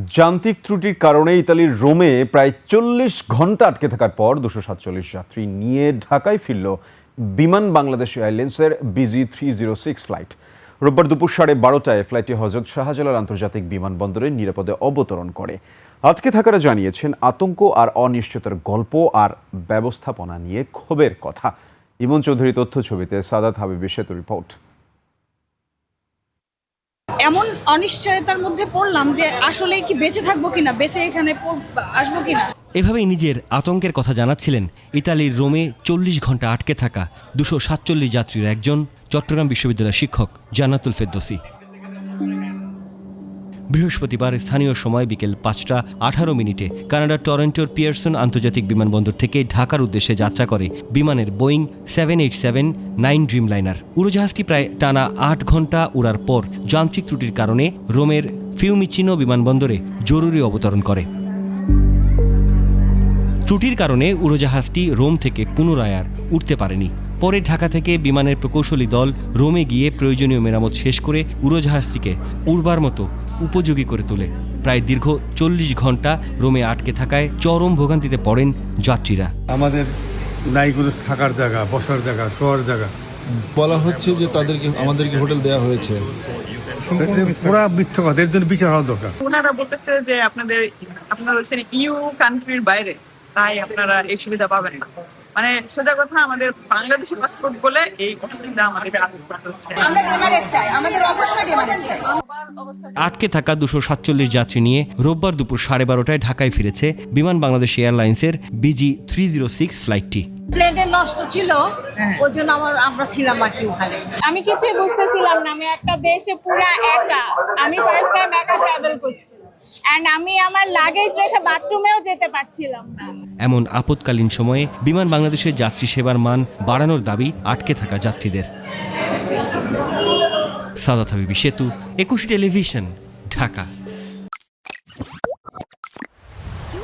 যান্ত্রিক ত্রুটির কারণে ইতালির রোমে প্রায় 40 ঘন্টা আটকে থাকার পর 247 যাত্রী নিয়ে ঢাকায় ফিরল বিমান বাংলাদেশ এয়ারলাইন্সের BG306 ফ্লাইট। রোববার দুপুর 12:30টায় ফ্লাইটটি হযরত শাহজালাল আন্তর্জাতিক বিমানবন্দরে নিরাপদে অবতরণ করে। আটকে থাকারা জানিয়েছেন আতঙ্ক আর অনিশ্চয়তার গল্প আর ব্যবস্থাপনা নিয়ে ক্ষোভের কথা। ইমন চৌধুরী তথ্য ছবিতে সাদাত হাবিবের সেতু রিপোর্ট। এমন অনিশ্চয়তার মধ্যে পড়লাম যে আসলে কি বেঁচে থাকবো কিনা, বেঁচে এখানে আসবো কিনা। এভাবেই নিজের আতঙ্কের কথা জানাচ্ছিলেন ইতালির রোমে 40 ঘন্টা আটকে থাকা 247 যাত্রীর একজন চট্টগ্রাম বিশ্ববিদ্যালয়ের শিক্ষক জান্নাতুল ফেরদৌসী। বৃহস্পতিবার স্থানীয় সময় বিকেল 5:18 কানাডার টরন্টোর পিয়ারসন আন্তর্জাতিক বিমানবন্দর থেকে ঢাকার উদ্দেশ্যে যাত্রা করে বিমানের বোয়িং 787-9 ড্রিমলাইনার। উড়োজাহাজটি প্রায় টানা 8 ঘন্টা উড়ার পর যান্ত্রিক ত্রুটির কারণে রোমের ফিউমিচিনো বিমানবন্দরে জরুরি অবতরণ করে। ত্রুটির কারণে উড়োজাহাজটি রোম থেকে পুনরায় আর উঠতে পারেনি। পরে ঢাকা থেকে বিমানের প্রকৌশলী দল রোমে গিয়ে প্রয়োজনীয় মেরামত শেষ করে উড়োজাহাজটিকে উড়বার মতো উপযোগী করে তোলে। প্রায় দীর্ঘ 40 ঘন্টা রোমে আটকে থাকায় চরম ভোগান্তিতে পড়েন যাত্রীরা। আমাদের নাই কোনো থাকার জায়গা, বসার জায়গা, শোয়ার জায়গা। বলা হচ্ছে যে আমাদেরকে হোটেল দেওয়া হয়েছে। পুরা মিথ্যা কথা, এর জন্য বিচার হওয়া দরকার। ওনারা বলতেছে যে আপনারা হচ্ছেন ইউ কান্ট্রির বাইরে, তাই আপনারা এই সুবিধা পাবেন না। মানে সোজা কথা, আমাদের বাংলাদেশি পাসপোর্ট বলে এই সুবিধা আমাদের আটকে থাকা 247 যাত্রী নিয়ে রোববার দুপুর 12:30টায় ঢাকায় ফিরেছে বিমান বাংলাদেশ এয়ারলাইন্সের BG306 ফ্লাইটটি। প্লেনে নষ্ট ছিল, ওই জন্য আমরা ছিলাম আর কি ওখানে। আমি কিছুই বুঝতেছিলাম না। আমি একটা দেশে পুরা একা, আমি ফার্স্ট টাইম একা ট্রাভেল করছি, এন্ড আমি আমার লাগেজ রেখে বাথরুমেও যেতে পারছিলাম না। এমন আপৎকালীন সময়ে বিমান বাংলাদেশের যাত্রী সেবার মান বাড়ানোর দাবি আটকে থাকা যাত্রীদের। সাদাত হাবিবি সেতু, 21 টেলিভিশন, ঢাকা।